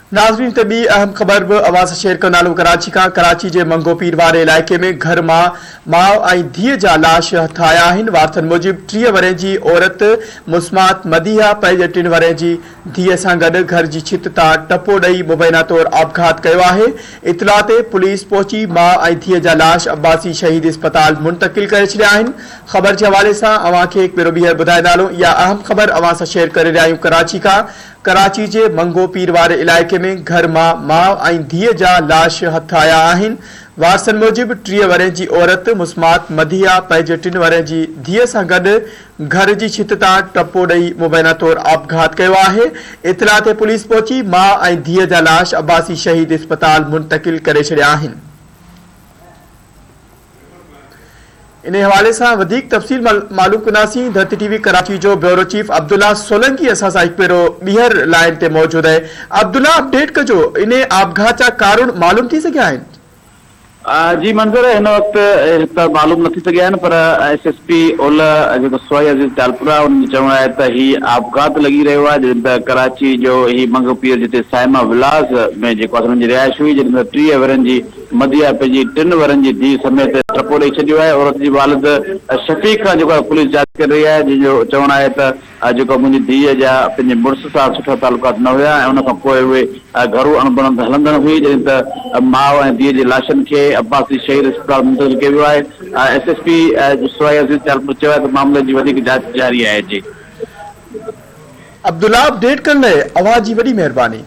नाज़रीन ते ॿी अहम ख़बर बि अवां सां शेयर कंदा हलूं कराची खां। कराची जे मंगो पीर वारे इलाइक़े में घर मां माउ ऐं धीअ जा लाश हथ आया आहिनि। वारसनि मूजिबि 30 वरे जी औरत मुस्मात मदीहा पंहिंजे 3 वरे जी धीअ सां गॾु घर जी छित तां टपो ॾेई मुबैना तौरु आपघात कयो आहे। इतला ते पुलिस पहुची माउ ऐं धीअ जा लाश अब्बासी शहीद इस्पताल मुंतक़िल करे छॾिया आहिनि। ख़बर जे हवाले सां अवां खे हिकु भेरो ॿीहर ॿुधाईंदा हलूं। इहा अहम ख़बर अवां सां शेयर करे रहिया आहियूं कराची खां। कराची जे मंगो पीर वारे इलाइक़े में घर मां माउ ऐं धीअ जा लाश हथ आया आहिनि। वारसनि मूजिबि 30 वरे जी औरत मुस्मात मदीहा पंहिंजे 3 वरे जी धीअ सां गॾु घर जी छित तां टपो ॾेई मुबैना तौरु आपघात कयो आहे। इतला ते पुलिस पहुची माउ ऐं धीअ जा लाश अब्बासी शहीद इस्पताल मुंतक़िल करे छॾिया आहिनि। इन हवाले से वधिक तफ़सील मालूम कंदासीं। धरती टीवी कराची जो ब्यूरो चीफ अब्दुल्ला सोलंकी असां सां हिकु भेरो ॿीहर लाइन ते मौजूद है। अब्दुल्ला, अपडेट कजो, इन आपघात जा कारण मालूम थी सघिया आहिनि? जी मंजूर इन वक्त मालूम न थी सघिया आहिनि, पर SSP ओलह जेको सोई अज़ीज़ तालपुरा उन जो चवणु आहे त ही आपघात लॻी रहियो आहे। जॾहिं त कराची जो ही मंगो पीर जिते साइमा विलास में जेको आहे हुननि जी रिहाइश हुई, जॾहिं त 30 वरनि जी मदीहा पंहिंजी 3 वरनि जी धीउ समेत टपो ॾेई छॾियो आहे। औरत जी वालिद शफ़ीक खां जेको आहे पुलिस जांच करे रही आहे, जंहिंजो चवणु आहे त जेको मुंहिंजी धीअ जा पंहिंजे मुड़ुस सां सुठा तालुकात न हुया ऐं उन खां पोइ उहे घरू अणबणंद हलंदड़ हुई। जॾहिं त माउ ऐं धीअ जे लाशनि खे अब्बासी शहीद अस्पताल मुंतक़िल कयो वियो आहे। SSP सोई अज़ीज़ तालपुर चयो आहे त मामले जी वधीक जांच जारी आहे। जी अब्दुल्ला, अपडेट करण लाइ अवां जी वॾी महिरबानी।